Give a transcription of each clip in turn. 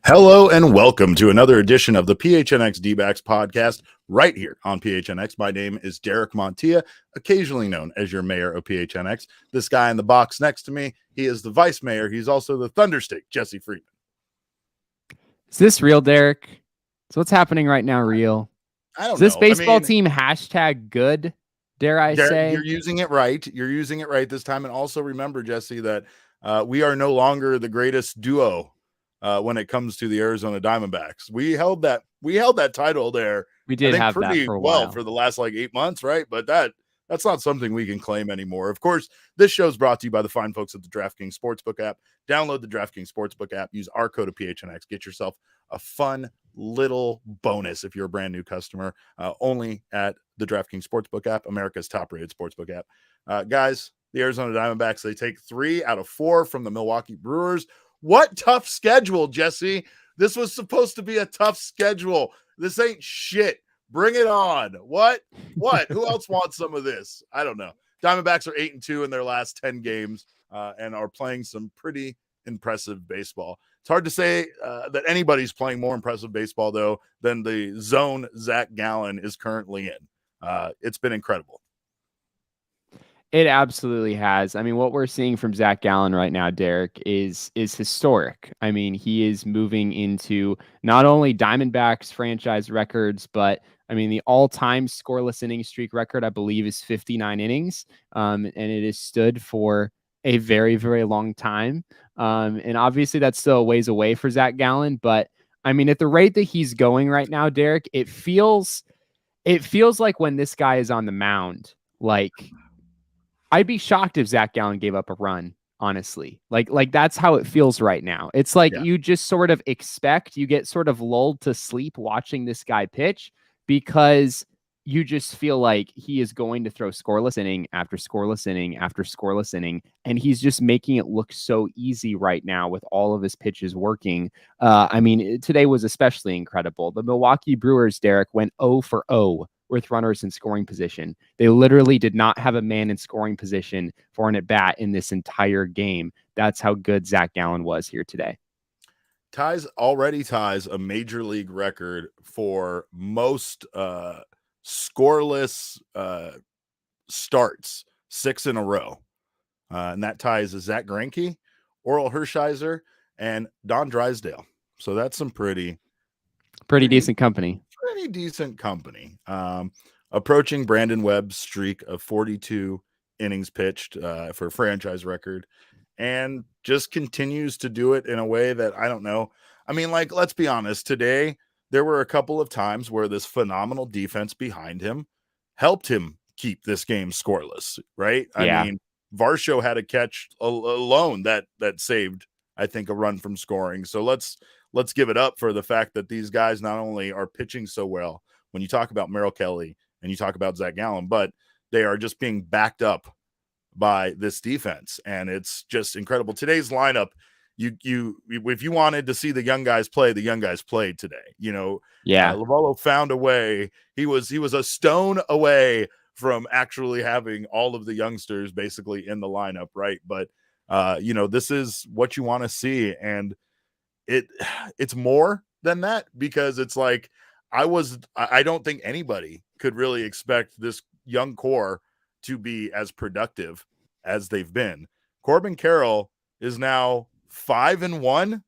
Hello and welcome to another edition of the PHNX D-backs podcast right here on PHNX. My name is Derek Montilla, occasionally known as your mayor of PHNX. This guy in the box next to me, he is the vice mayor. He's also the Thunderstick, Jesse Friedman. Is this real, Derek? So what's happening right now real? I don't know. Is this baseball team hashtag good, dare I say? You're using it right. You're using it right this time. And also remember, Jesse, that we are no longer the greatest duo when it comes to the Arizona Diamondbacks. We held that title there. We did have pretty that for a well while. for the last 8 months, right? But that's not something we can claim anymore. Of course, this show is brought to you by the fine folks at the DraftKings Sportsbook app. Download the DraftKings Sportsbook app. Use our code of PHNX. Get yourself a fun little bonus if you're a brand new customer. Only at the DraftKings Sportsbook app, America's top-rated sportsbook app. Guys, the Arizona Diamondbacks, they take 3 out of 4 from the Milwaukee Brewers. What tough schedule, Jesse. This was supposed to be a tough schedule. This ain't shit. Bring it on. What? Who else wants some of this? I don't know. Diamondbacks are 8-2 in their last 10 games and are playing some pretty impressive baseball. It's hard to say that anybody's playing more impressive baseball, though, than the zone Zac Gallen is currently in. It's been incredible. It absolutely has. I mean, what we're seeing from Zac Gallen right now, Derek, is historic. I mean, he is moving into not only Diamondbacks franchise records, but I mean, the all-time scoreless inning streak record, I believe, is 59 innings. And it has stood for a very, very long time. And obviously that's still a ways away for Zac Gallen. But I mean, at the rate that he's going right now, Derek, it feels like when this guy is on the mound, like I'd be shocked if Zac Gallen gave up a run, honestly. Like that's how it feels right now. It's like you just sort of you get sort of lulled to sleep watching this guy pitch because you just feel like he is going to throw scoreless inning after scoreless inning after scoreless inning, and he's just making it look so easy right now with all of his pitches working. I mean, today was especially incredible. The Milwaukee Brewers, Derek, went 0 for 0 with runners in scoring position. They literally did not have a man in scoring position for an at-bat in this entire game. That's how good Zac Gallen was here today. Already ties a major league record for most scoreless starts, 6 in a row. And that ties Zach Greinke, Oral Hershiser, and Don Drysdale. So that's some pretty decent company. Pretty decent company. Approaching Brandon Webb's streak of 42 innings pitched for a franchise record, and just continues to do it in a way that I don't know. I mean, let's be honest. Today, there were a couple of times where this phenomenal defense behind him helped him keep this game scoreless, right? Yeah. I mean, Varsho had a catch alone that saved, I think, a run from scoring. So let's give it up for the fact that these guys not only are pitching so well when you talk about Merrill Kelly and you talk about Zac Gallen, but they are just being backed up by this defense. And it's just incredible. Today's lineup, if you wanted to see the young guys play, the young guys played today. Lovello found a way. He was a stone away from actually having all of the youngsters basically in the lineup, right? But this is what you want to see, and it's more than that, because it's like I don't think anybody could really expect this young core to be as productive as they've been. Corbin Carroll is now 5-1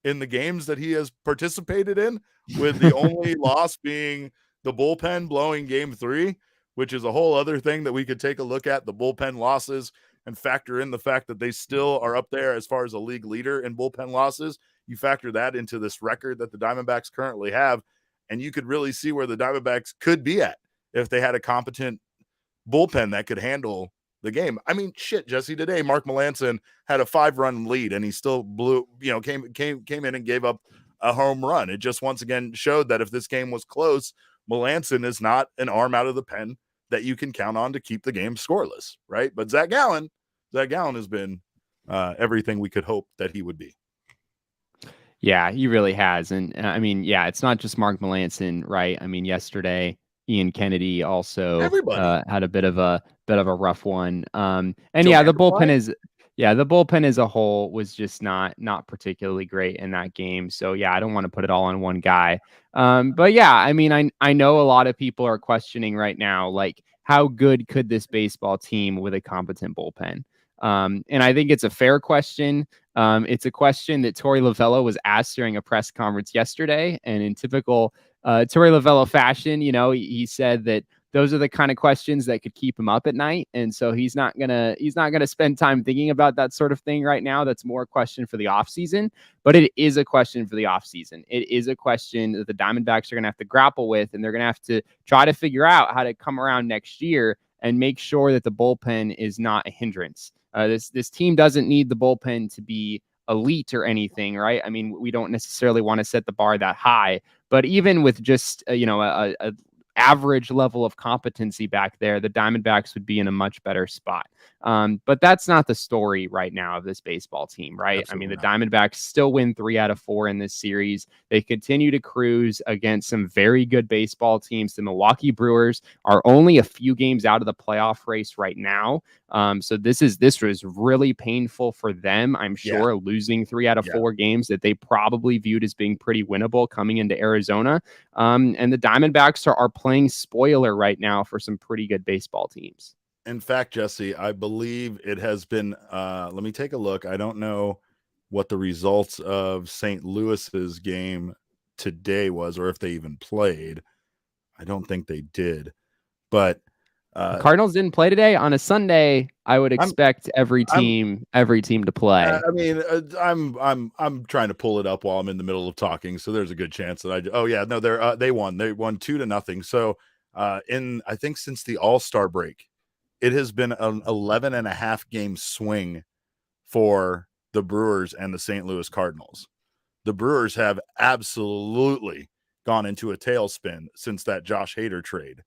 in the games that he has participated in, with the only loss being the bullpen blowing game 3, which is a whole other thing that we could take a look at, the bullpen losses, and factor in the fact that they still are up there as far as a league leader in bullpen losses. You factor that into this record that the Diamondbacks currently have, and you could really see where the Diamondbacks could be at if they had a competent bullpen that could handle the game. I mean, shit, Jesse, today Mark Melancon had a 5-run lead and he still came in and gave up a home run. It just once again showed that if this game was close, Melancon is not an arm out of the pen that you can count on to keep the game scoreless, right? But Zac Gallen has been everything we could hope that he would be. Yeah, he really has. And I mean, yeah, it's not just Mark Melancon, right? I mean, yesterday Ian Kennedy also had a bit of a rough one. And yeah, the bullpen as a whole was just not particularly great in that game. So yeah, I don't want to put it all on one guy. But yeah, I mean, I know a lot of people are questioning right now, like, how good could this baseball team with a competent bullpen? And I think it's a fair question. It's a question that Torey Lovullo was asked during a press conference yesterday, and in typical Torey Lovullo fashion, he said that those are the kind of questions that could keep him up at night, and so he's not gonna spend time thinking about that sort of thing right now. That's more a question for the offseason, but it is a question for the offseason. It is a question that the Diamondbacks are gonna have to grapple with, and they're gonna have to try to figure out how to come around next year and make sure that the bullpen is not a hindrance. This team doesn't need the bullpen to be elite or anything, right? I mean, we don't necessarily want to set the bar that high, but even with just a average level of competency back there, the Diamondbacks would be in a much better spot. But that's not the story right now of this baseball team, right? Absolutely I mean, the not. Diamondbacks still win 3 out of 4 in this series. They continue to cruise against some very good baseball teams. The Milwaukee Brewers are only a few games out of the playoff race right now. So this was really painful for them, I'm sure, losing 3 out of 4 games that they probably viewed as being pretty winnable coming into Arizona. And the Diamondbacks are playing spoiler right now for some pretty good baseball teams. In fact, Jesse, I believe it has been, let me take a look. I don't know what the results of St. Louis's game today was, or if they even played. I don't think they did, but the Cardinals didn't play today on a Sunday. I would expect every team to play. I mean, I'm trying to pull it up while I'm in the middle of talking, so there's a good chance that they won 2-0. So I think since the All-Star break, it has been an 11.5 game swing for the Brewers and the St. Louis Cardinals. The Brewers have absolutely gone into a tailspin since that Josh Hader trade.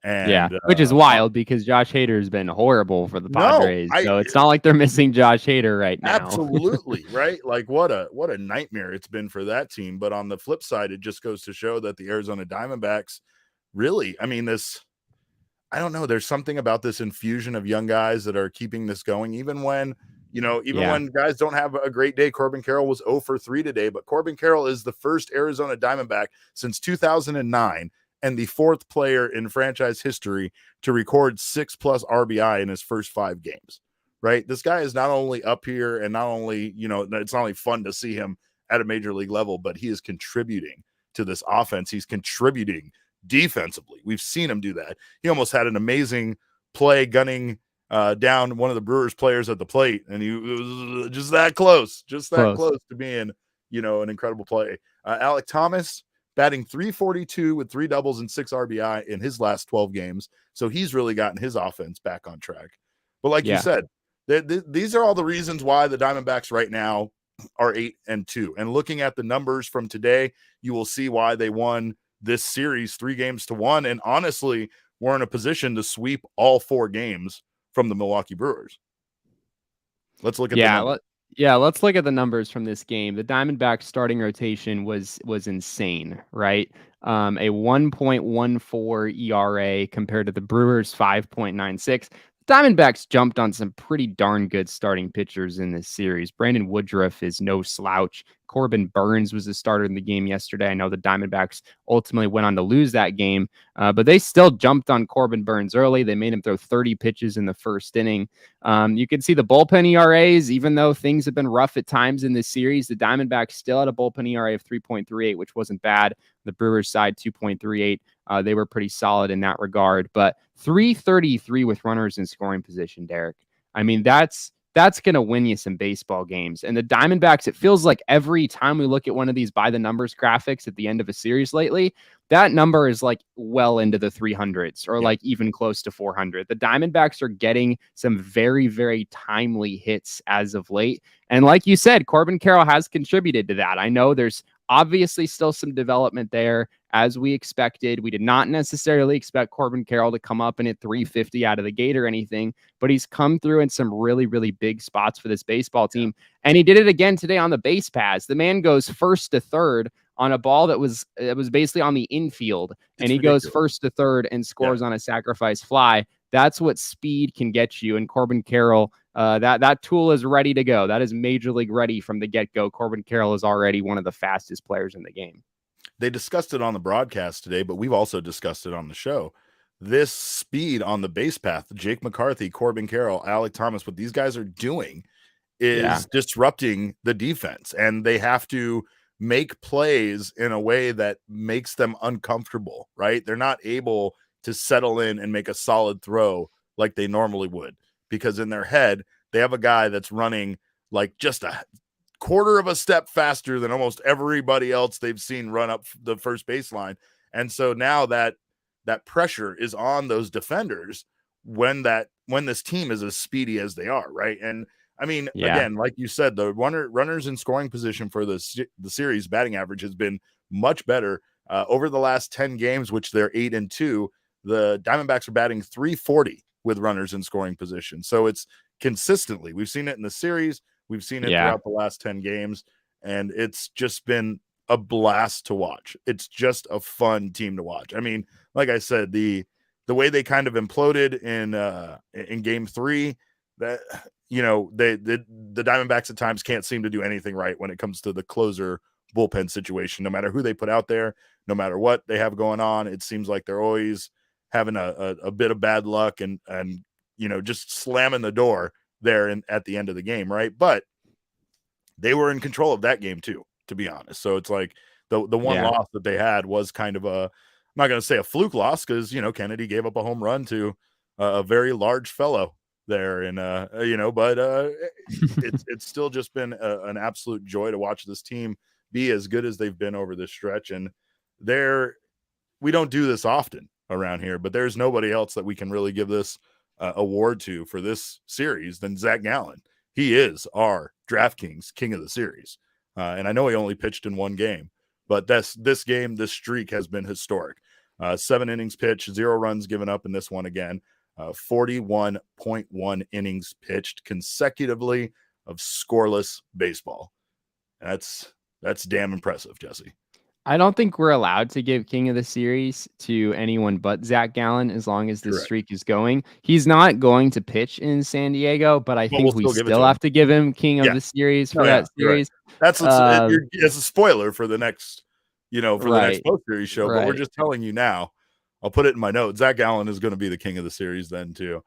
And which is wild because Josh Hader has been horrible for the Padres. So it's not like they're missing Josh Hader right now. Absolutely, right? Like what a nightmare it's been for that team. But on the flip side, it just goes to show that the Arizona Diamondbacks really, I mean, I don't know, there's something about this infusion of young guys that are keeping this going, even when guys don't have a great day. Corbin Carroll was 0 for 3 today, but Corbin Carroll is the first Arizona Diamondback since 2009 and the 4th player in franchise history to record 6+ RBI in his first 5 games, right? This guy is not only up here and not only, it's not only fun to see him at a major league level, but he is contributing to this offense. He's contributing defensively. We've seen him do that. He almost had an amazing play gunning down one of the Brewers players at the plate, and he was just that close to being, an incredible play. Alek Thomas batting .342 with 3 doubles and 6 RBI in his last 12 games. So he's really gotten his offense back on track. But like you said, these are all the reasons why the Diamondbacks right now are 8-2. And looking at the numbers from today, you will see why they won this series 3-1, and honestly, we're in a position to sweep all 4 games from the Milwaukee Brewers. Let's look at the numbers. Let's look at the numbers from this game. The Diamondbacks starting rotation was insane, right? A 1.14 ERA compared to the Brewers 5.96. Diamondbacks jumped on some pretty darn good starting pitchers in this series. Brandon Woodruff is no slouch. Corbin Burns was the starter in the game yesterday. I know the Diamondbacks ultimately went on to lose that game, but they still jumped on Corbin Burns early. They made him throw 30 pitches in the first inning. You can see the bullpen ERAs, even though things have been rough at times in this series, the Diamondbacks still had a bullpen ERA of 3.38, which wasn't bad. The Brewers side 2.38. They were pretty solid in that regard, but 333 with runners in scoring position, Derek. I mean, that's that's going to win you some baseball games. And the Diamondbacks, it feels like every time we look at one of these by the numbers graphics at the end of a series lately, that number is like well into the 300s or like even close to 400. The Diamondbacks are getting some very, very timely hits as of late. And like you said, Corbin Carroll has contributed to that. I know there's obviously still some development there as we expected. We did not necessarily expect Corbin Carroll to come up and hit 350 out of the gate or anything, but he's come through in some really, really big spots for this baseball team. And he did it again today on the base paths. The man goes first to third on a ball that was basically on the infield, and he goes first to third and scores on a sacrifice fly. That's what speed can get you. And Corbin Carroll, that tool is ready to go. That is major league ready from the get-go. Corbin Carroll is already one of the fastest players in the game. They discussed it on the broadcast today, but we've also discussed it on the show. This speed on the base path, Jake McCarthy, Corbin Carroll, Alec Thomas, what these guys are doing is disrupting the defense, and they have to make plays in a way that makes them uncomfortable, right? They're not able to settle in and make a solid throw like they normally would, because in their head, they have a guy that's running like just a quarter of a step faster than almost everybody else they've seen run up the first baseline. And so now that pressure is on those defenders when this team is as speedy as they are, right? And I mean, again, like you said, the runners in scoring position for the series batting average has been much better over the last 10 games, which they're 8-2. The Diamondbacks are batting 340 with runners in scoring position. So it's consistently, we've seen it in the series. We've seen it throughout the last 10 games, and it's just been a blast to watch. It's just a fun team to watch. I mean, like I said, the way they kind of imploded in game 3, that, you know, the Diamondbacks at times can't seem to do anything right when it comes to the closer bullpen situation. No matter who they put out there, no matter what they have going on, it seems like they're always having a bit of bad luck and you know, just slamming the door there at the end of the game, right? But they were in control of that game too, to be honest. So it's like the one loss that they had was kind of I'm not going to say a fluke loss, because, you know, Kennedy gave up a home run to a very large fellow there, and you know, but it's still just been an absolute joy to watch this team be as good as they've been over this stretch. And we don't do this often around here, but there's nobody else that we can really give this award to for this series than Zac Gallen. He is our DraftKings king of the series. And I know he only pitched in one game, but this streak has been historic. 7 innings pitched, 0 runs given up in this one again. 41.1 innings pitched consecutively of scoreless baseball. That's damn impressive, Jesse. I don't think we're allowed to give King of the Series to anyone but Zac Gallen as long as this streak is going. He's not going to pitch in San Diego, but I think we still have to give him King of the Series for that series. Right. It's a spoiler for the next, you know, for the next post-series show, but we're just telling you now. I'll put it in my notes. Zac Gallen is going to be the king of the series then too.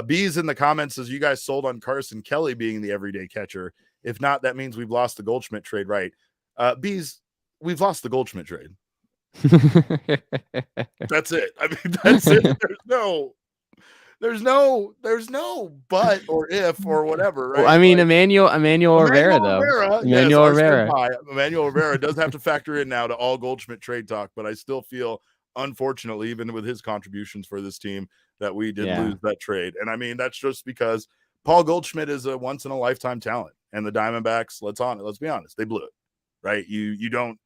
Bees in the comments says, you guys sold on Carson Kelly being the everyday catcher. If not, that means we've lost the Goldschmidt trade, right? Bees, we've lost the Goldschmidt trade. That's it. I mean, that's it. There's no but or if or whatever, right? Well, I mean, like, Emmanuel Rivera, though. Emmanuel Rivera does have to factor in now to all Goldschmidt trade talk, but I still feel, unfortunately, even with his contributions for this team, that we did lose that trade. And I mean, that's just because Paul Goldschmidt is a once in a lifetime talent, and the Diamondbacks, let's be honest, they blew it, right? You don't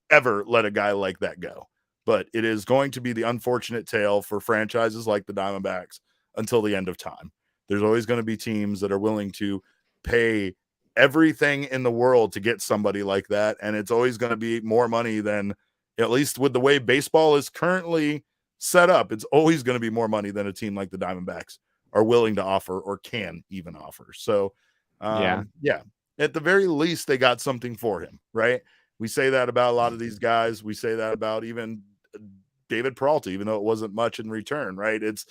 ever let a guy like that go. But it is going to be the unfortunate tale for franchises like the Diamondbacks until the end of time. There's always going to be teams that are willing to pay everything in the world to get somebody like that. And it's always going to be more money than, at least with the way baseball is currently set up, it's always going to be more money than a team like the Diamondbacks are willing to offer or can even offer. So, at the very least, they got something for him, right? We say that about a lot of these guys. We say that about even David Peralta, even though it wasn't much in return, right? It's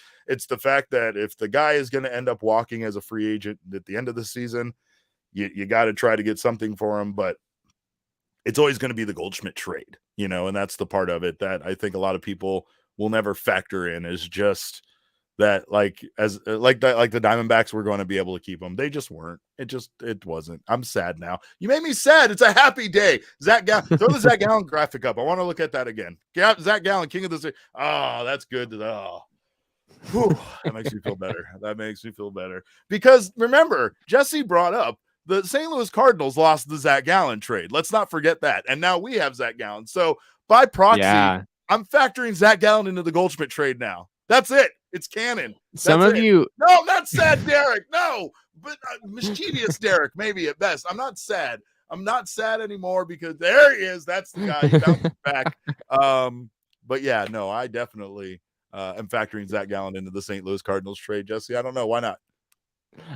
the fact that if the guy is going to end up walking as a free agent at the end of the season, you got to try to get something for him, but it's always going to be the Goldschmidt trade, you know, and that's the part of it that I think a lot of people will never factor in, is just that like the Diamondbacks were going to be able to keep him. They just weren't. It wasn't. I'm sad now. You made me sad. It's a happy day. Zac Gallen, throw the Zac Gallen graphic up. I want to look at that again. Zac Gallen, king of the city. Oh, that's good. Oh, whew, that makes me feel better. That makes me feel better because remember, Jesse brought up the St. Louis Cardinals lost the Zac Gallen trade. Let's not forget that. And now we have Zac Gallen. So by proxy, I'm factoring Zac Gallen into the Goldschmidt trade now. That's it. It's canon. Some of you. No, not sad, Derek. No, but mischievous Derek, maybe at best. I'm not sad. I'm not sad anymore because there he is. That's the guy. He bounced back. But yeah, no, I definitely am factoring Zac Gallen into the St. Louis Cardinals trade. Jesse, I don't know. Why not?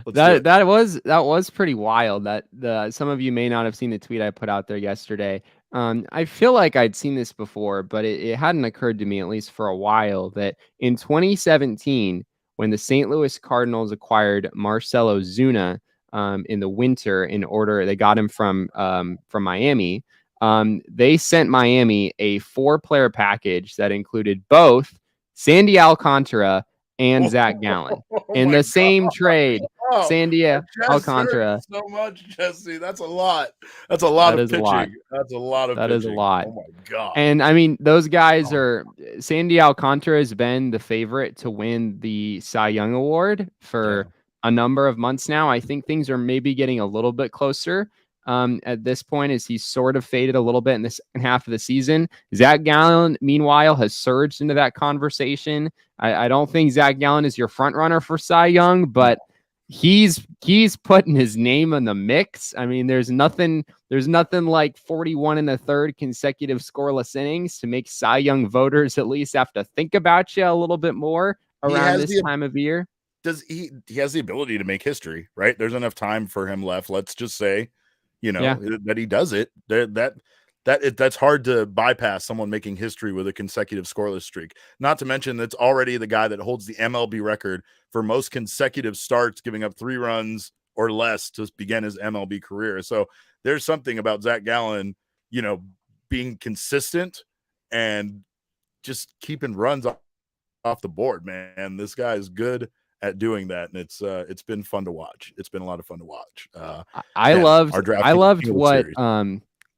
That was pretty wild. That some of you may not have seen the tweet I put out there yesterday. I feel like I'd seen this before, but it hadn't occurred to me, at least for a while, that in 2017, when the St. Louis Cardinals acquired Marcell Ozuna in the winter, they got him from Miami. They sent Miami a 4-player package that included both Sandy Alcantara and Zac Gallen in the same trade. Sandy Alcantara. So much, Jesse. That's a lot. That's a lot of pitching. That's a lot of pitching. That is a lot. Oh my God. And I mean, those guys are. Sandy Alcantara has been the favorite to win the Cy Young Award for a number of months now. I think things are maybe getting a little bit closer at this point as he's sort of faded a little bit in the second half of the season. Zac Gallen, meanwhile, has surged into that conversation. I don't think Zac Gallen is your front runner for Cy Young, but he's putting his name in the mix. I mean, there's nothing like 41 1/3 consecutive scoreless innings to make Cy Young voters at least have to think about you a little bit more around this time of year. He has the ability to make history, right? There's enough time for him left. Let's just say, that he does it. That's hard to bypass someone making history with a consecutive scoreless streak. Not to mention that's already the guy that holds the MLB record for most consecutive starts, giving up 3 runs or less to begin his MLB career. So there's something about Zac Gallen, being consistent and just keeping runs off the board, man. This guy is good at doing that, and it's been fun to watch. It's been a lot of fun to watch. I loved what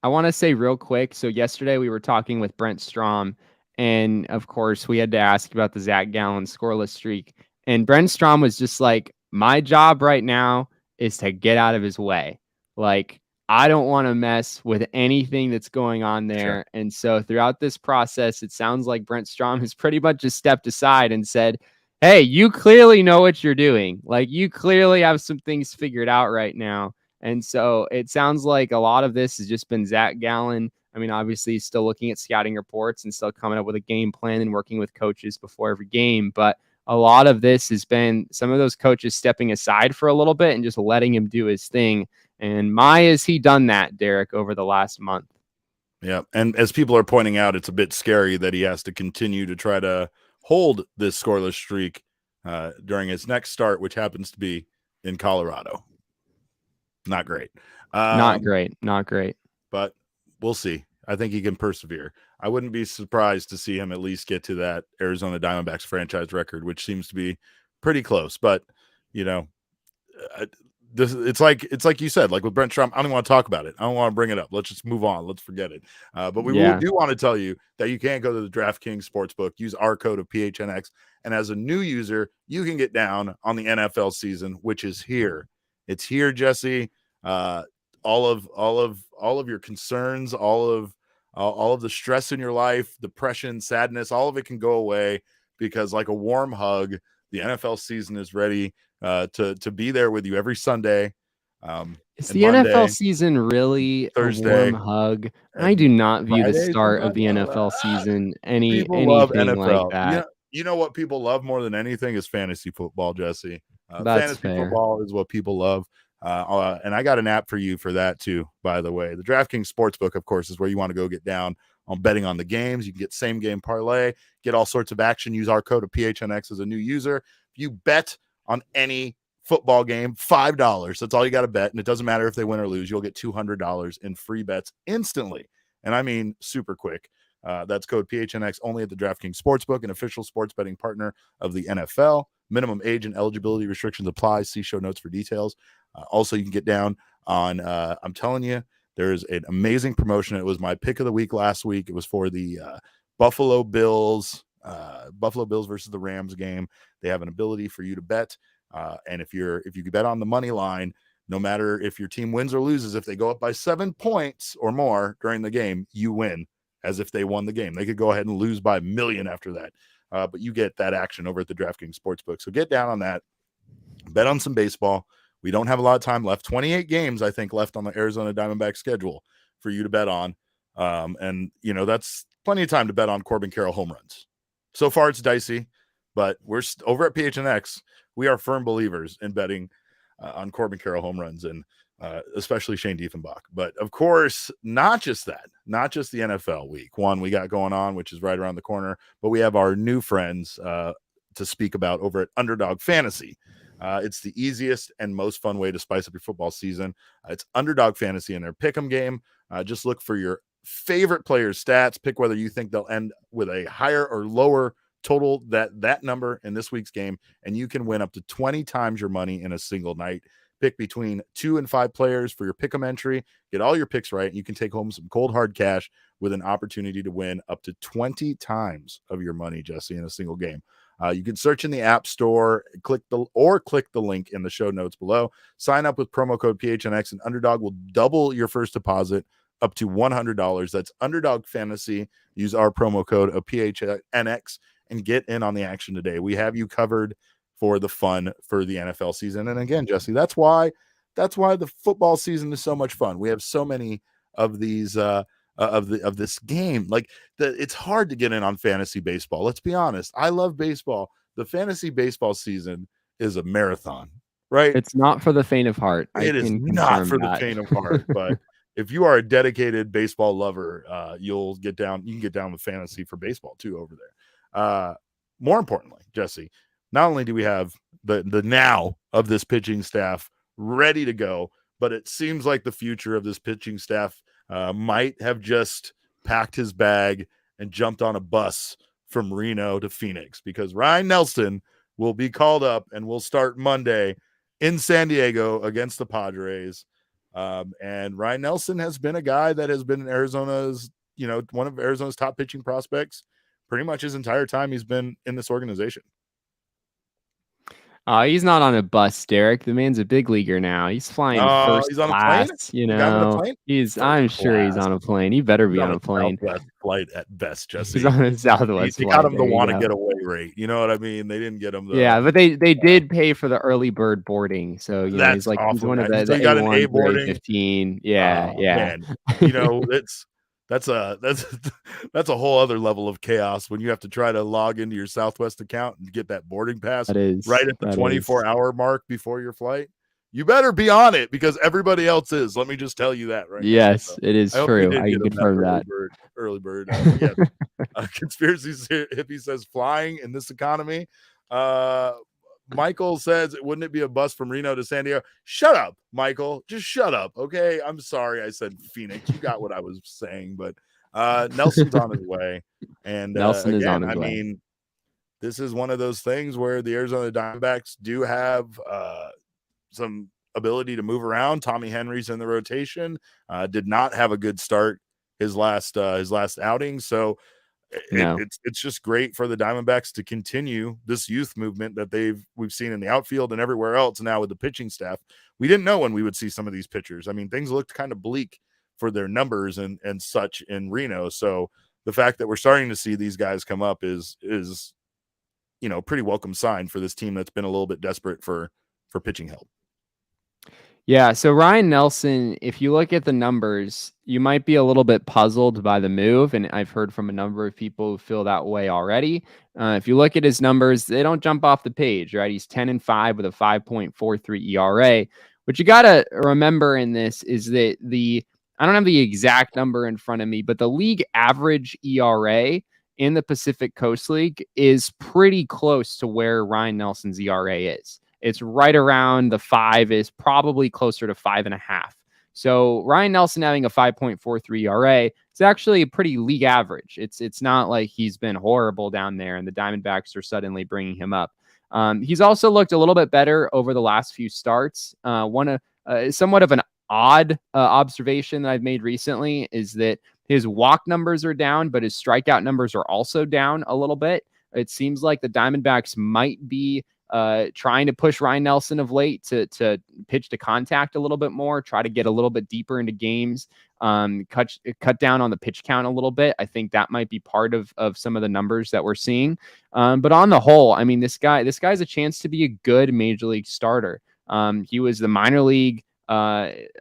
I want to say real quick. So yesterday we were talking with Brent Strom, and of course we had to ask about the Zac Gallen scoreless streak. And Brent Strom was just like, my job right now is to get out of his way. Like, I don't want to mess with anything that's going on there. Sure. And so throughout this process, it sounds like Brent Strom has pretty much just stepped aside and said, hey, you clearly know what you're doing. Like, you clearly have some things figured out right now. And so it sounds like a lot of this has just been Zac Gallen. I mean, obviously he's still looking at scouting reports and still coming up with a game plan and working with coaches before every game. But a lot of this has been some of those coaches stepping aside for a little bit and just letting him do his thing. And has he done that, Derek, over the last month? Yeah. And as people are pointing out, it's a bit scary that he has to continue to try to hold this scoreless streak during his next start, which happens to be in Colorado. Not great. Not great. But we'll see. I think he can persevere. I wouldn't be surprised to see him at least get to that Arizona Diamondbacks franchise record, which seems to be pretty close. But, it's like you said, like with Brent Strom, I don't want to talk about it. I don't want to bring it up. Let's just move on. Let's forget it. But we do want to tell you that you can go to the DraftKings Sportsbook, use our code of PHNX, and as a new user, you can get down on the NFL season, which is here. It's here, Jesse. All of your concerns, all of the stress in your life, depression, sadness, all of it can go away because, like a warm hug, the NFL season is ready to be there with you every Sunday. Is the Monday, NFL season really Thursday, a warm hug? I do not view the start of the NFL season anything like that. You know what people love more than anything is fantasy football, Jesse. Fantasy football is what people love. And I got an app for you for that too, by the way. The DraftKings Sportsbook, of course, is where you want to go get down on betting on the games. You can get same game parlay, get all sorts of action. Use our code of PHNX as a new user. If you bet on any football game, $5. That's all you got to bet. And it doesn't matter if they win or lose. You'll get $200 in free bets instantly. And I mean, super quick. That's code PHNX only at the DraftKings Sportsbook, an official sports betting partner of the NFL. Minimum age and eligibility restrictions apply. See show notes for details. Also, you can get down on, I'm telling you, there's an amazing promotion. It was my pick of the week last week. It was for the Buffalo Bills versus the Rams game. They have an ability for you to bet. And if you bet on the money line, no matter if your team wins or loses, if they go up by 7 points or more during the game, you win as if they won the game. They could go ahead and lose by $1 million after that. But you get that action over at the DraftKings Sportsbook. So get down on that. Bet on some baseball. We don't have a lot of time left. 28 games, I think, left on the Arizona Diamondbacks schedule for you to bet on. And, that's plenty of time to bet on Corbin Carroll home runs. So far, it's dicey, but we're over at PHNX. We are firm believers in betting on Corbin Carroll home runs and especially Shane Diefenbach. But, of course, not just that, not just the NFL week one we got going on, which is right around the corner, but we have our new friends to speak about over at Underdog Fantasy. It's the easiest and most fun way to spice up your football season. It's Underdog Fantasy in their pick'em game. Just look for your favorite players' stats. Pick whether you think they'll end with a higher or lower total that number in this week's game, and you can win up to 20 times your money in a single night. Pick between 2 and 5 players for your pick'em entry. Get all your picks right, and you can take home some cold hard cash with an opportunity to win up to 20 times of your money, Jesse, in a single game. You can search in the App Store, click the link in the show notes below. Sign up with promo code PHNX, and Underdog will double your first deposit up to $100. That's Underdog Fantasy. Use our promo code of PHNX and get in on the action today. We have you covered for the fun for the NFL season. And again, Jesse, that's why the football season is so much fun. We have so many of these of this game. Like it's hard to get in on fantasy baseball. Let's be honest. I love baseball. The fantasy baseball season is a marathon, right? It's not for the faint of heart. It is not for the faint of heart, but if you are a dedicated baseball lover, you can get down with fantasy for baseball too over there. More importantly, Jesse, not only do we have the now of this pitching staff ready to go, but it seems like the future of this pitching staff might have just packed his bag and jumped on a bus from Reno to Phoenix, because Ryne Nelson will be called up and will start Monday in San Diego against the Padres. And Ryne Nelson has been a guy that has been in Arizona's, one of Arizona's top pitching prospects pretty much his entire time he's been in this organization. He's not on a bus, Derek. The man's a big leaguer now. He's flying first he's on class. A plane? I'm sure he's on a plane. He better be on a plane. Southwest flight at best, Jesse. He's on a Southwest They flight. got him the want to get away rate. You know what I mean? They didn't get him. Yeah, but they did pay for the early bird boarding. So he's like he's one of the so you got an A boarding 15. Yeah, yeah. Man. That's a whole other level of chaos when you have to try to log into your Southwest account and get that boarding pass right at the 24-hour mark before your flight. You better be on it because everybody else is. Let me just tell you that right now. So it is true. I can confirm that. Early bird. Conspiracy hippie says flying in this economy. Michael says, wouldn't it be a bus from Reno to San Diego? Shut up, Michael. Just shut up. Okay. I'm sorry I said Phoenix. You got what I was saying, but Nelson's on his way. And Nelson is on his way. I mean, this is one of those things where the Arizona Diamondbacks do have some ability to move around. Tommy Henry's in the rotation. Did not have a good start his last outing. So it's just great for the Diamondbacks to continue this youth movement that we've seen in the outfield and everywhere else. Now with the pitching staff, we didn't know when we would see some of these pitchers. I mean, things looked kind of bleak for their numbers and such in Reno. So the fact that we're starting to see these guys come up is pretty welcome sign for this team that's been a little bit desperate for pitching help. Yeah, so Ryne Nelson, if you look at the numbers, you might be a little bit puzzled by the move, and I've heard from a number of people who feel that way already. If you look at his numbers, they don't jump off the page, right? He's 10-5 with a 5.43 ERA. What you got to remember in this is that I don't have the exact number in front of me, but the league average ERA in the Pacific Coast League is pretty close to where Ryne Nelson's ERA is. It's right around the 5, is probably closer to 5.5. So Ryne Nelson having a 5.43 ERA is actually a pretty league average. It's not like he's been horrible down there and the Diamondbacks are suddenly bringing him up. He's also looked a little bit better over the last few starts. Somewhat of an odd observation that I've made recently is that his walk numbers are down, but his strikeout numbers are also down a little bit. It seems like the Diamondbacks might be trying to push Ryne Nelson of late to pitch to contact a little bit more, try to get a little bit deeper into games, cut down on the pitch count a little bit. I think that might be part of some of the numbers that we're seeing. But on the whole, I mean, this guy's a chance to be a good major league starter. He was the minor league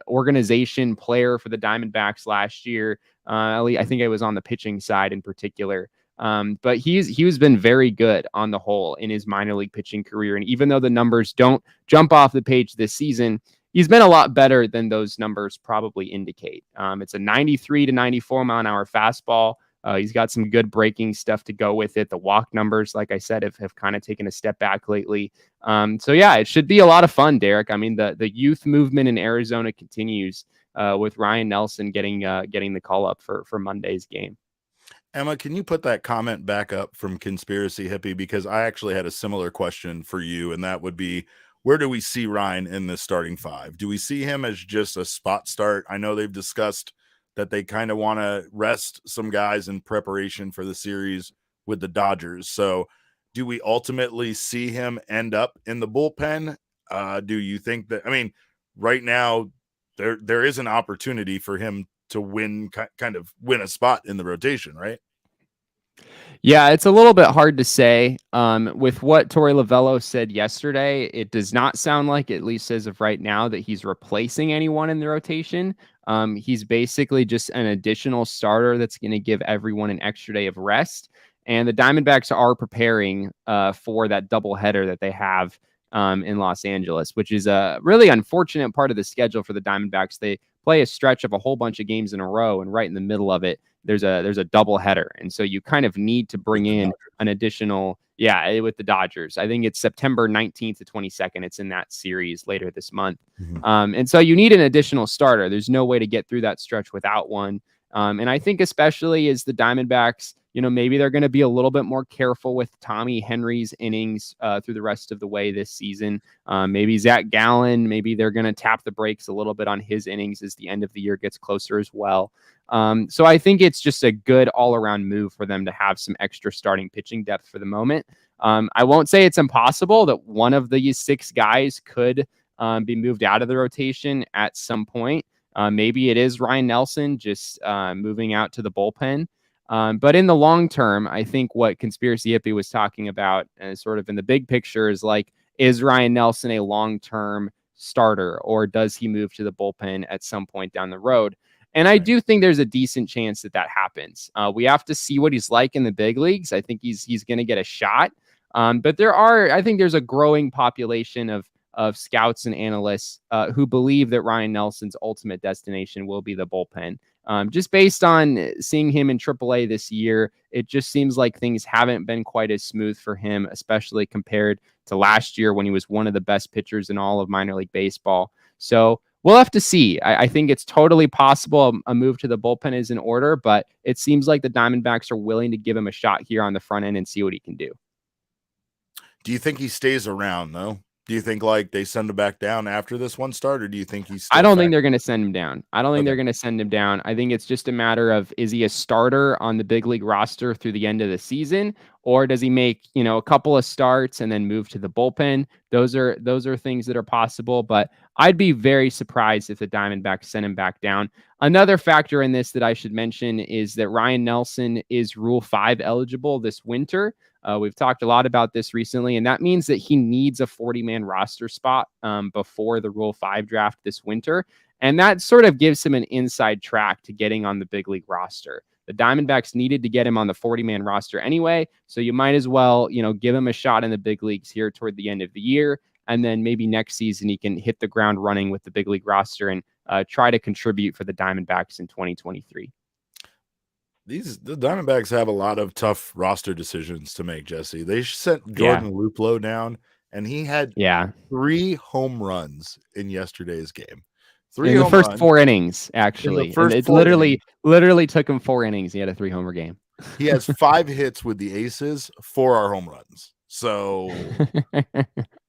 organization player for the Diamondbacks last year. I think it was on the pitching side in particular. But he's been very good on the whole in his minor league pitching career. And even though the numbers don't jump off the page this season, he's been a lot better than those numbers probably indicate. It's a 93 to 94 mile an hour fastball. He's got some good breaking stuff to go with it. The walk numbers, like I said, have kind of taken a step back lately. So yeah, it should be a lot of fun, Derek. I mean, the youth movement in Arizona continues with Ryne Nelson getting the call up for Monday's game. Emma, can you put that comment back up from Conspiracy Hippie? Because I actually had a similar question for you, and that would be, where do we see Ryne in this starting five? Do we see him as just a spot start? I know they've discussed that they kind of want to rest some guys in preparation for the series with the Dodgers. So do we ultimately see him end up in the bullpen? Do you think that, I mean, right now there is an opportunity for him to win a spot in the rotation, right? Yeah, it's a little bit hard to say. With what Torey Lovullo said yesterday, it does not sound like, at least as of right now, that he's replacing anyone in the rotation. He's basically just an additional starter that's going to give everyone an extra day of rest. And the Diamondbacks are preparing for that doubleheader that they have in Los Angeles, which is a really unfortunate part of the schedule for the Diamondbacks. They play a stretch of a whole bunch of games in a row, and right in the middle of it, there's a double header. And so you kind of need to bring in an additional, with the Dodgers. I think it's September 19th to 22nd. It's in that series later this month. Mm-hmm. And so you need an additional starter. There's no way to get through that stretch without one. And I think especially as the Diamondbacks, maybe they're going to be a little bit more careful with Tommy Henry's innings through the rest of the way this season. Maybe Zac Gallen, maybe they're going to tap the brakes a little bit on his innings as the end of the year gets closer as well. So I think it's just a good all-around move for them to have some extra starting pitching depth for the moment. I won't say it's impossible that one of these six guys could be moved out of the rotation at some point. Maybe it is Ryne Nelson just moving out to the bullpen. But in the long term, I think what Conspiracy Hippie was talking about, sort of in the big picture, is like, is Ryne Nelson a long-term starter, or does he move to the bullpen at some point down the road? And I do think there's a decent chance that happens. We have to see what he's like in the big leagues. I think he's going to get a shot. But I think there's a growing population of scouts and analysts who believe that Ryne Nelson's ultimate destination will be the bullpen. Just based on seeing him in AAA this year, it just seems like things haven't been quite as smooth for him, especially compared to last year when he was one of the best pitchers in all of minor league baseball. So we'll have to see. I think it's totally possible a move to the bullpen is in order, but it seems like the Diamondbacks are willing to give him a shot here on the front end and see what he can do. Do you think he stays around, though? Do you think like they send him back down after this one start, or do you think he's? I don't think they're going to send him down. I don't think they're going to send him down. I think it's just a matter of, is he a starter on the big league roster through the end of the season, or does he make a couple of starts and then move to the bullpen? Those are things that are possible, but I'd be very surprised if the Diamondbacks send him back down. Another factor in this that I should mention is that Ryne Nelson is Rule 5 eligible this winter. We've talked a lot about this recently, and that means that he needs a 40-man roster spot before the Rule 5 draft this winter. And that sort of gives him an inside track to getting on the big league roster. The Diamondbacks needed to get him on the 40-man roster anyway, so you might as well, give him a shot in the big leagues here toward the end of the year, and then maybe next season he can hit the ground running with the big league roster and try to contribute for the Diamondbacks in 2023. The Diamondbacks have a lot of tough roster decisions to make, Jesse. They sent Jordan Luplow down, and he had 3 home runs in yesterday's game. 3 in the home first runs 4 innings, actually. And first it 4 innings. literally took him 4 innings. He had a 3-homer game. He has 5 hits with the Aces, 4 are home runs. So,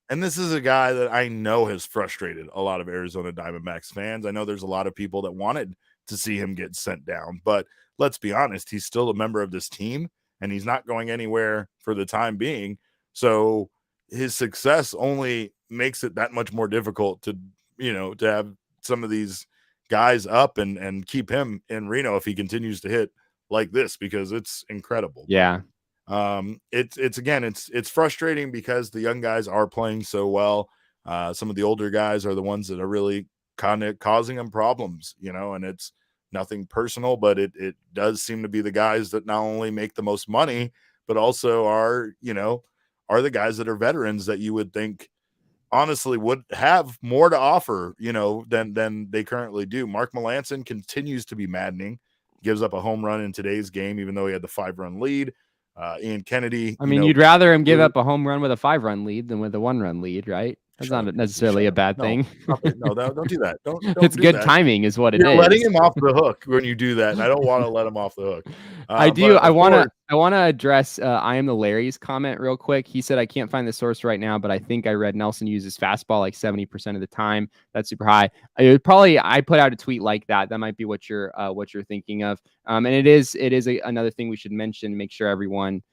and this is a guy that I know has frustrated a lot of Arizona Diamondbacks fans. I know there's a lot of people that wanted to see him get sent down, but let's be honest, he's still a member of this team and he's not going anywhere for the time being. So his success only makes it that much more difficult to, to have some of these guys up and keep him in Reno if he continues to hit like this, because it's incredible. Yeah. It's frustrating because the young guys are playing so well. Some of the older guys are the ones that are really kind of causing them problems, and it's nothing personal, but it does seem to be the guys that not only make the most money, but also are the guys that are veterans that you would think honestly would have more to offer, than they currently do. Mark Melancon continues to be maddening, gives up a home run in today's game, even though he had the 5-run lead. Ian Kennedy. I mean, you'd rather him give up a home run with a 5-run lead than with a 1-run lead, right? That's not necessarily a bad thing. No, don't do that. Don't it's do good that. timing is what You're it is. letting him off the hook when you do that. And I don't want to let him off the hook. I want to address I am the Larry's comment real quick. He said, I can't find the source right now, but I think I read Nelson uses fastball like 70% of the time. That's super high. I put out a tweet like that. That might be what you're thinking of. And it is another thing we should mention, make sure everyone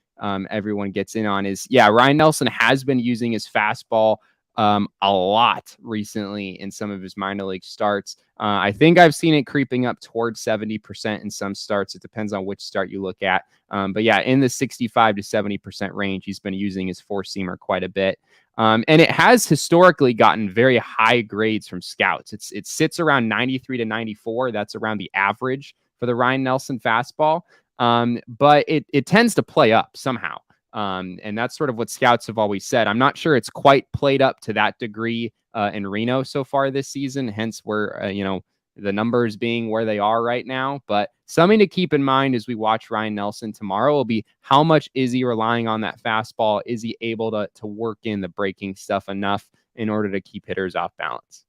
gets in on is, Ryne Nelson has been using his fastball a lot recently in some of his minor league starts. I think I've seen it creeping up towards 70% in some starts. It depends on which start you look at. But in the 65 to 70% range, he's been using his 4-seamer quite a bit. And it has historically gotten very high grades from scouts. It sits around 93 to 94. That's around the average for the Ryne Nelson fastball. But it tends to play up somehow. And that's sort of what scouts have always said. I'm not sure it's quite played up to that degree in Reno so far this season, hence where, the numbers being where they are right now. But something to keep in mind as we watch Ryne Nelson tomorrow will be how much is he relying on that fastball? Is he able to work in the breaking stuff enough in order to keep hitters off balance?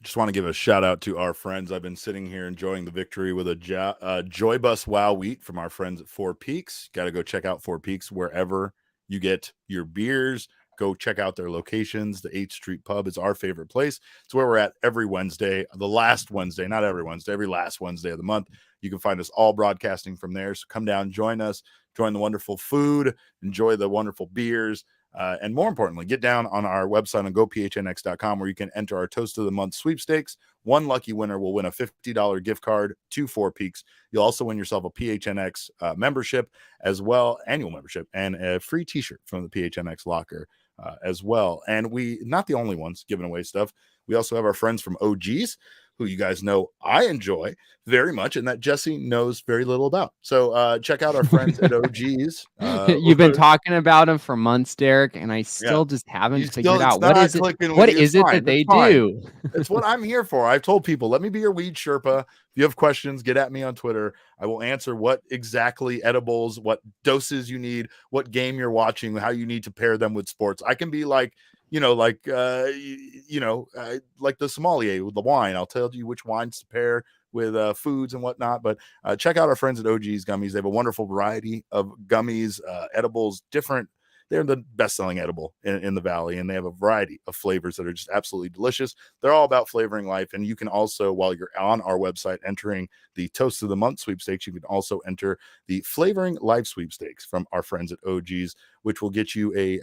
Just want to give a shout out to our friends. I've been sitting here enjoying the victory with a Joy Bus Wow Wheat from our friends at Four Peaks. Got to go check out Four Peaks wherever you get your beers. Go check out their locations. The 8th Street Pub is our favorite place. It's where we're at every Wednesday, the last Wednesday, not every Wednesday, every last Wednesday of the month. You can find us all broadcasting from there. So come down, join us, join the wonderful food, enjoy the wonderful beers. And more importantly, get down on our website on gophnx.com where you can enter our Toast of the Month sweepstakes. One lucky winner will win a $50 gift card to Four Peaks. You'll also win yourself a PHNX membership as well, annual membership, and a free t-shirt from the PHNX Locker as well. And we not the only ones giving away stuff. We also have our friends from OGs, who you guys know I enjoy very much and that Jesse knows very little about. So check out our friends at OGs. You've been talking about them for months, Derek, and I still just haven't figured out what is it that they do. It's what I'm here for. I've told people, let me be your weed Sherpa. If you have questions, get at me on Twitter. I will answer what exactly edibles, what doses you need, what game you're watching, how you need to pair them with sports. I can be like, like the sommelier with the wine. I'll tell you which wines to pair with foods and whatnot. But check out our friends at OG's Gummies. They have a wonderful variety of gummies, edibles, different. They're the best-selling edible in the Valley, and they have a variety of flavors that are just absolutely delicious. They're all about flavoring life, and you can also, while you're on our website entering the Toast of the Month sweepstakes, you can also enter the Flavoring Life sweepstakes from our friends at OG's, which will get you a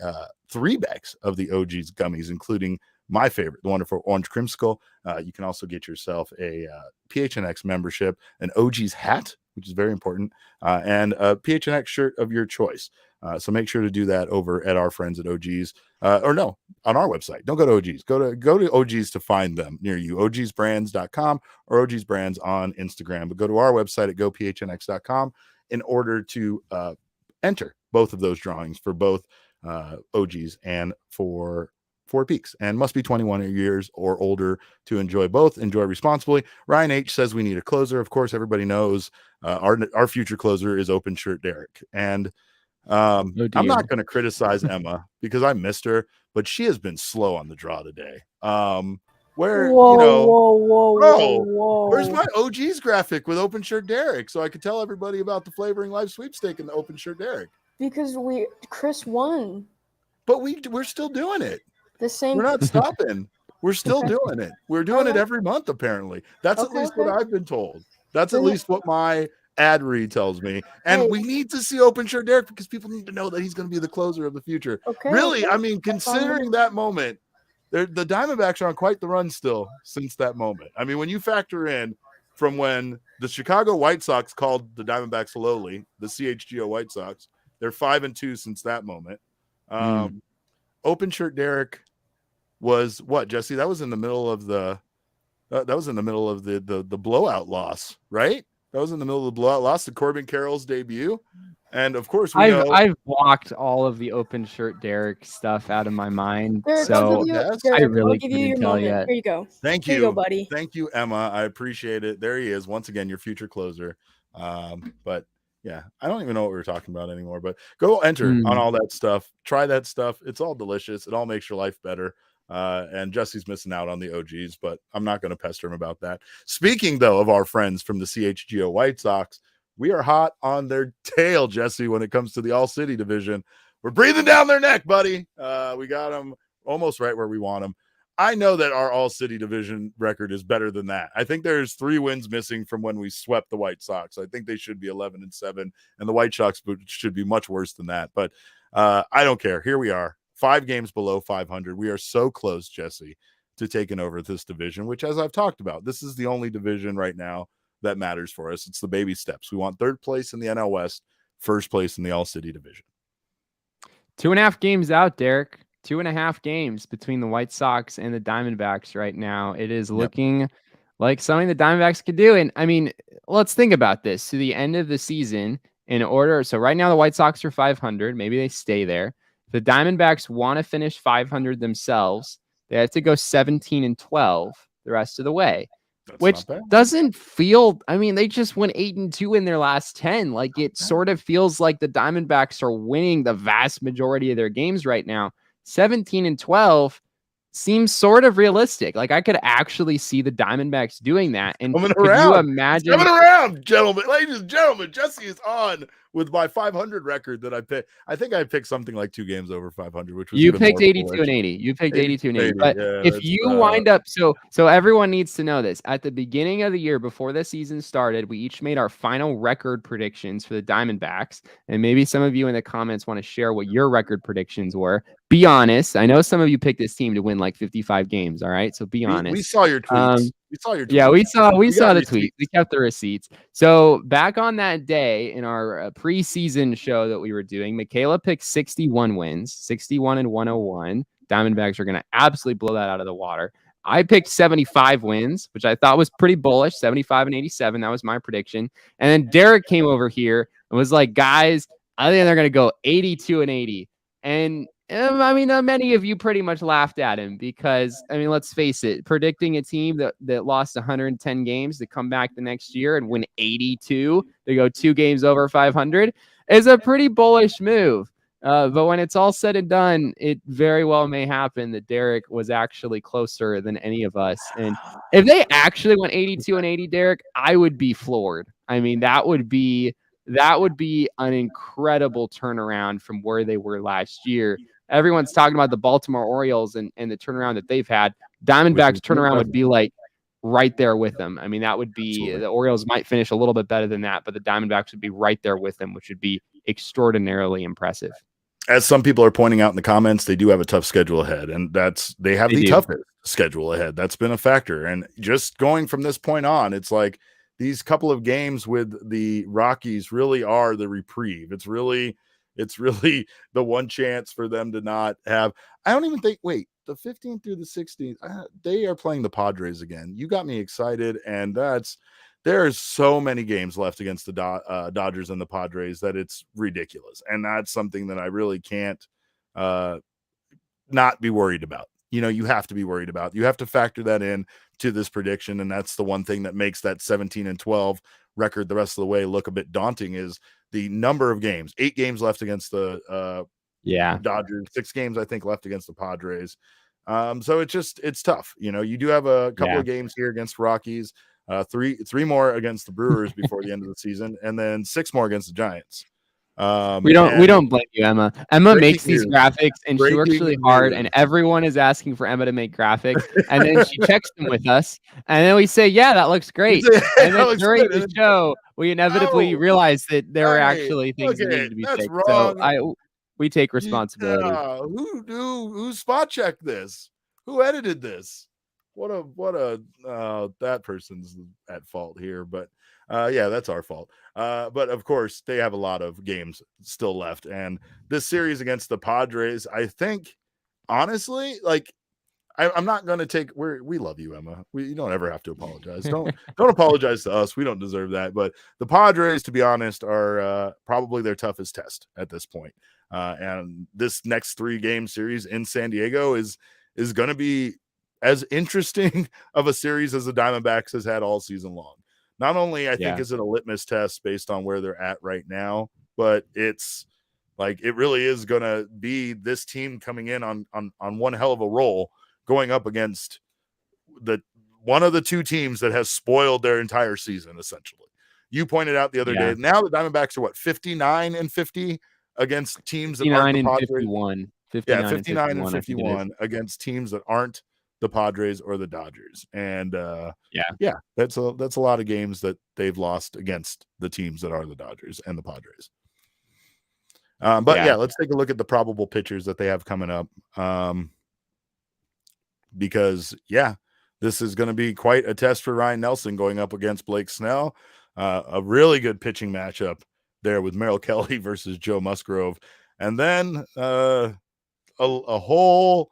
3 bags of the OG's gummies, including my favorite, the wonderful Orange Creamsicle. You can also get yourself a PHNX membership, an OG's hat, which is very important, and a PHNX shirt of your choice. So make sure to do that over at our friends at OG's, on our website. Don't go to OG's. Go to OG's to find them near you. OG'sbrands.com or OG's Brands on Instagram. But go to our website at gophnx.com in order to enter both of those drawings for both OG's and for Four Peaks, and must be 21 years or older to enjoy both. Enjoy responsibly. Ryan H says we need a closer. Of course, everybody knows our future closer is Open Shirt Derek, and I'm not going to criticize Emma because I missed her, but she has been slow on the draw today. where, Whoa, where's my OG's graphic with Open Shirt Derek so I could tell everybody about the Flavoring Life sweepstake and the Open Shirt Derek? Because Chris won. But we're still doing it. The same. We're not stopping. We're still doing it. We're doing it every month, apparently. That's at least what I've been told. That's at least what my ad read tells me. And we need to see Open Shirt Derek because people need to know that he's going to be the closer of the future. Really, I mean, considering that moment, the Diamondbacks are on quite the run still since that moment. I mean, when you factor in from when the Chicago White Sox called the Diamondbacks lowly, the CHGO White Sox, they're 5-2 since that moment. Open Shirt Derek was what, Jesse? That was in the middle of the the blowout loss, right? That was in the middle of the blowout loss, the Corbin Carroll's debut. And of course, I've blocked all of the Open Shirt Derek stuff out of my mind. Derek, so I really couldn't tell yet. Here you go. Thank you. Here you go, buddy. Thank you, Emma. I appreciate it. There he is. Once again, your future closer. But yeah, I don't even know what we were talking about anymore, but go enter on all that stuff. Try that stuff. It's all delicious. It all makes your life better. And Jesse's missing out on the OGs, but I'm not going to pester him about that. Speaking, though, of our friends from the CHGO White Sox, we are hot on their tail, Jesse, when it comes to the All-City division. We're breathing down their neck, buddy. We got them almost right where we want them. I know that our All-City division record is better than that. I think there's 3 wins missing from when we swept the White Sox. I think they should be 11-7, and the White Sox should be much worse than that. But I don't care. Here we are, 5 games below 500. We are so close, Jesse, to taking over this division, which, as I've talked about, this is the only division right now that matters for us. It's the baby steps. We want 3rd place in the NL West, 1st place in the All-City division. 2.5 games out, Derek. 2.5 games between the White Sox and the Diamondbacks right now. It is looking like something the Diamondbacks could do. And I mean, let's think about this. To the end of the season, in order. So right now the White Sox are 500. Maybe they stay there. If the Diamondbacks want to finish 500 themselves, they have to go 17-12 the rest of the way. Which doesn't feel, I mean, they just went 8-2 in their last 10. Like, it sort of feels like the Diamondbacks are winning the vast majority of their games right now. 17-12 seems sort of realistic. Like, I could actually see the Diamondbacks doing that. And could you imagine? Coming around, gentlemen, ladies and gentlemen, Jesse is on with my 500 record that I picked. I think I picked something like 2 games over 500, which was you picked 82-80. You picked 82-80. But if you wind up, so everyone needs to know this. At the beginning of the year, before the season started, we each made our final record predictions for the Diamondbacks. And maybe some of you in the comments want to share what your record predictions were. Be honest. I know some of you picked this team to win like 55 games. All right. So be honest. We saw your tweets. Yeah, we saw the tweets. We kept the receipts. So back on that day in our preseason show that we were doing, Michaela picked 61 wins, 61-101. Diamondbacks are going to absolutely blow that out of the water. I picked 75 wins, which I thought was pretty bullish, 75-87. That was my prediction. And then Derek came over here and was like, guys, I think they're going to go 82-80. And I mean, many of you pretty much laughed at him because, I mean, let's face it, predicting a team that lost 110 games to come back the next year and win 82 to go 2 games over 500 is a pretty bullish move. But when it's all said and done, it very well may happen that Derek was actually closer than any of us. And if they actually went 82-80, Derek, I would be floored. I mean, that would be an incredible turnaround from where they were last year. Everyone's talking about the Baltimore Orioles and the turnaround that they've had. Diamondbacks turnaround would be like right there with them. I mean, that would be the Orioles might finish a little bit better than that, but the Diamondbacks would be right there with them, which would be extraordinarily impressive. As some people are pointing out in the comments, they do have a tough schedule ahead, and they have the toughest schedule ahead. That's been a factor. And just going from this point on, it's like these couple of games with the Rockies really are the reprieve. It's really the one chance for them to not have. I don't even think, the 15th through the 16th, they are playing the Padres again. You got me excited, and there's so many games left against the Dodgers and the Padres that it's ridiculous. And that's something that I really can't not be worried about. You know, you have to be worried about. You have to factor that in to this prediction, and that's the one thing that makes that 17-12 record the rest of the way look a bit daunting is the number of games. 8 games left against the Dodgers, 6 games I think left against the Padres. So it's tough. You do have a couple of games here against Rockies, three more against the Brewers before the end of the season, and then 6 more against the Giants. We don't blame you, Emma. Emma makes these graphics and she works really hard, and everyone is asking for Emma to make graphics, and then she checks them with us, and then we say, yeah, that looks great. And then during the show, we inevitably realize that there were actually things that needed to be fixed. Wrong. So we take responsibility. Who spot checked this? Who edited this? What a that person's at fault here, but that's our fault. But of course, they have a lot of games still left, and this series against the Padres, I think, honestly, like I'm not going to take. We love you, Emma. You don't ever have to apologize. Don't apologize to us. We don't deserve that. But the Padres, to be honest, are probably their toughest test at this point. And this next 3-game series in San Diego is going to be as interesting of a series as the Diamondbacks has had all season long. Not only, I think, is it a litmus test based on where they're at right now, but it's like it really is going to be this team coming in on one hell of a roll, going up against one of the 2 teams that has spoiled their entire season, essentially. You pointed out the other day, now the Diamondbacks are 59-50 against teams that aren't the Padres. 51. 59-51 against teams that aren't the Padres or the Dodgers. And that's a lot of games that they've lost against the teams that are the Dodgers and the Padres. Let's take a look at the probable pitchers that they have coming up. Because this is going to be quite a test for Ryne Nelson going up against Blake Snell. A really good pitching matchup there with Merrill Kelly versus Joe Musgrove. And then a whole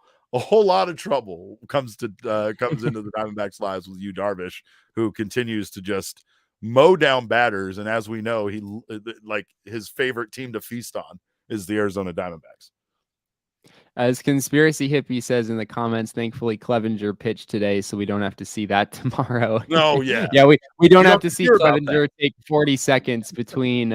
lot of trouble comes into the Diamondbacks' lives with Yu Darvish, who continues to just mow down batters. And as we know, his favorite team to feast on is the Arizona Diamondbacks. As Conspiracy Hippie says in the comments, thankfully Clevenger pitched today, so we don't have to see that tomorrow. No, yeah. We don't have to see Clevenger take 40 seconds between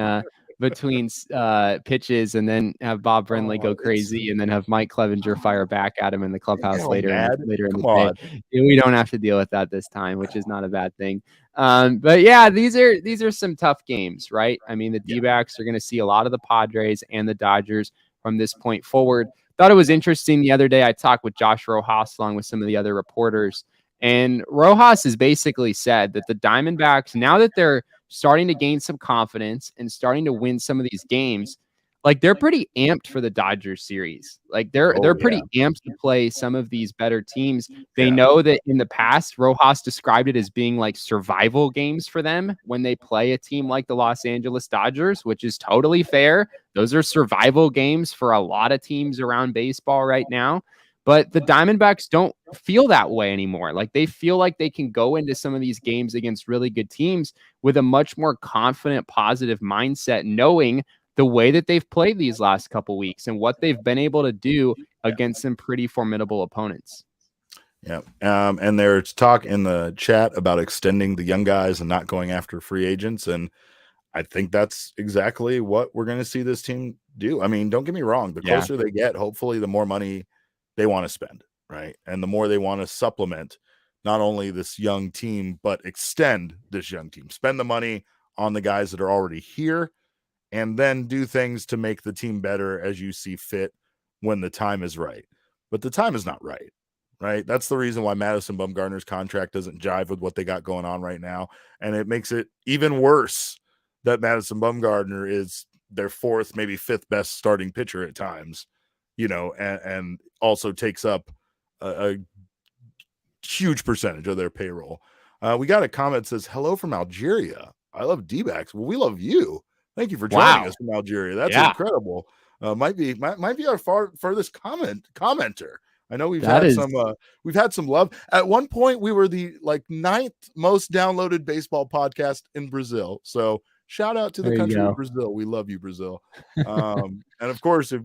pitches and then have Bob Brenly go crazy and then have Mike Clevenger fire back at him in the clubhouse later in the day. We don't have to deal with that this time, which is not a bad thing. These are some tough games, right? I mean, the D-backs are going to see a lot of the Padres and the Dodgers from this point forward. Thought it was interesting the other day. I talked with Josh Rojas along with some of the other reporters, and Rojas has basically said that the Diamondbacks, now that they're starting to gain some confidence and starting to win some of these games, like they're pretty amped for the Dodgers series. Like they're pretty amped to play some of these better teams. They know that in the past, Rojas described it as being like survival games for them when they play a team like the Los Angeles Dodgers, which is totally fair. Those are survival games for a lot of teams around baseball right now. But the Diamondbacks don't feel that way anymore. Like they feel like they can go into some of these games against really good teams with a much more confident, positive mindset, knowing the way that they've played these last couple weeks and what they've been able to do against some pretty formidable opponents. Yeah. And there's talk in the chat about extending the young guys and not going after free agents. And I think that's exactly what we're going to see this team do. I mean, don't get me wrong. The closer they get, hopefully the more money they want to spend, right? And the more they want to supplement not only this young team, but extend this young team. Spend the money on the guys that are already here, and then do things to make the team better as you see fit when the time is right. But the time is not right, right? That's the reason why Madison Bumgarner's contract doesn't jive with what they got going on right now. And it makes it even worse that Madison Bumgarner is their 4th, maybe 5th best starting pitcher at times, and also takes up a huge percentage of their payroll. We got a comment that says, "Hello from Algeria. I love D-backs." Well, we love you. Thank you for joining us from Algeria. That's incredible. Might be our furthest commenter. I know we've had some love. At one point, we were the 9th most downloaded baseball podcast in Brazil. So shout out to the country of Brazil. We love you, Brazil. And of course, if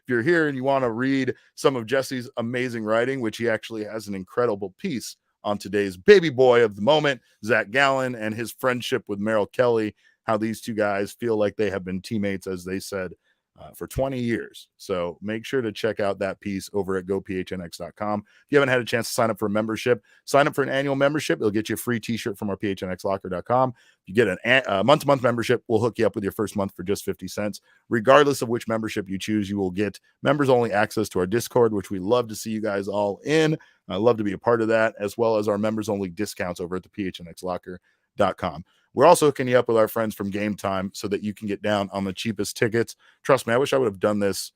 you're here and you want to read some of Jesse's amazing writing, which he actually has an incredible piece on today's baby boy of the moment, Zac Gallen, and his friendship with Merrill Kelly, how these two guys feel like they have been teammates, as they said, for 20 years. So make sure to check out that piece over at gophnx.com. If you haven't had a chance to sign up for a membership, sign up for an annual membership. It'll get you a free t-shirt from our PHNXlocker.com. If you get a month-to-month membership, we'll hook you up with your first month for just 50 cents. Regardless of which membership you choose, you will get members-only access to our Discord, which we love to see you guys all in. I love to be a part of that, as well as our members-only discounts over at the PHNXlocker.com. We're also hooking you up with our friends from Gametime so that you can get down on the cheapest tickets. Trust me, I wish I would have done this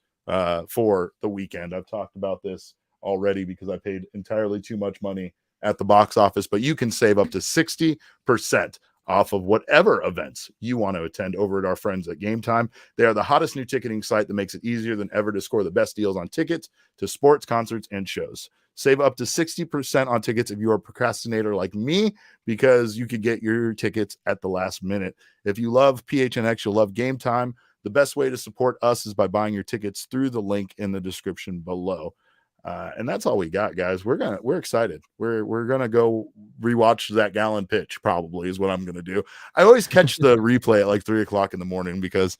for the weekend. I've talked about this already because I paid entirely too much money at the box office, but you can save up to 60% off of whatever events you want to attend over at our friends at Gametime. They are the hottest new ticketing site that makes it easier than ever to score the best deals on tickets to sports, concerts, and shows. Save up to 60% on tickets if you're a procrastinator like me, because you could get your tickets at the last minute. If you love PHNX, you'll love Gametime. The best way to support us is by buying your tickets through the link in the description below. And that's all we got, guys. We're excited. We're gonna go rewatch Zac Gallen pitch. Probably is what I'm gonna do. I always catch the replay at like 3:00 in the morning because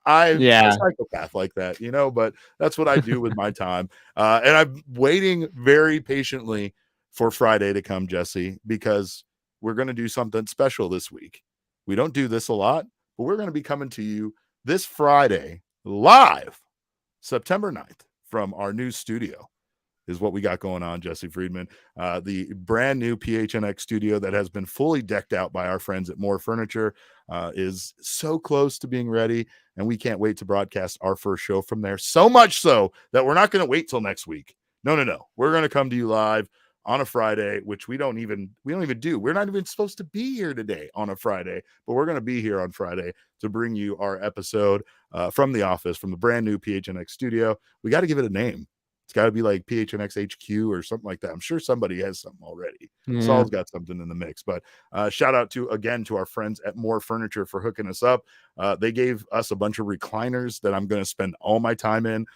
I'm a psychopath like that, but that's what I do with my time. And I'm waiting very patiently for Friday to come, Jesse, because we're going to do something special this week. We don't do this a lot, but we're going to be coming to you this Friday live, September 9th, from our new studio. Is what we got going on, Jesse Friedman. The brand new PHNX studio that has been fully decked out by our friends at More Furniture is so close to being ready, and we can't wait to broadcast our first show from there. So much so that we're not going to wait till next week. No. We're going to come to you live on a Friday, which we don't even do. We're not even supposed to be here today on a Friday, but we're going to be here on Friday to bring you our episode from the office, from the brand new PHNX studio. We got to give it a name. It's got to be like PHNX HQ or something like that. I'm sure somebody has something already. Yeah. Saul's got something in the mix. But shout out to our friends at More Furniture for hooking us up. They gave us a bunch of recliners that I'm going to spend all my time in.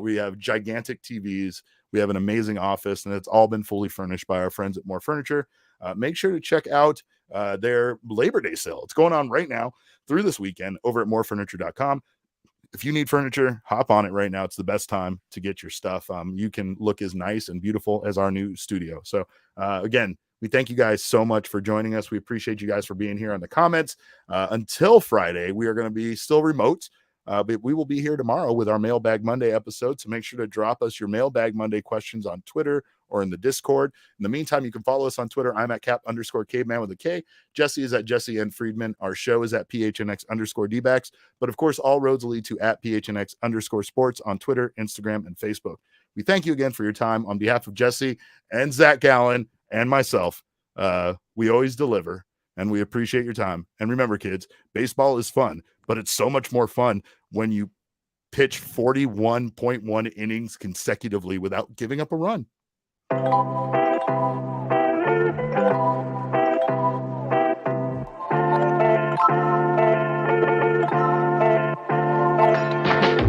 We have gigantic TVs. We have an amazing office, and it's all been fully furnished by our friends at More Furniture. Make sure to check out their Labor Day sale. It's going on right now through this weekend over at morefurniture.com. If you need furniture, hop on it right now. It's the best time to get your stuff. You can look as nice and beautiful as our new studio. So again, we thank you guys so much for joining us. We appreciate you guys for being here on the comments. Until Friday, we are going to be still remote, but we will be here tomorrow with our Mailbag Monday episode. So make sure to drop us your Mailbag Monday questions on Twitter or in the Discord. In the meantime, you can follow us on Twitter. I'm at Cap_Caveman with a K. Jesse is at Jesse N. Friedman. Our show is at PHNX_DBacks. But of course, all roads lead to at PHNX_sports on Twitter, Instagram, and Facebook. We thank you again for your time. On behalf of Jesse and Zac Gallen and myself, we always deliver, and we appreciate your time. And remember, kids, baseball is fun, but it's so much more fun when you pitch 41.1 innings consecutively without giving up a run.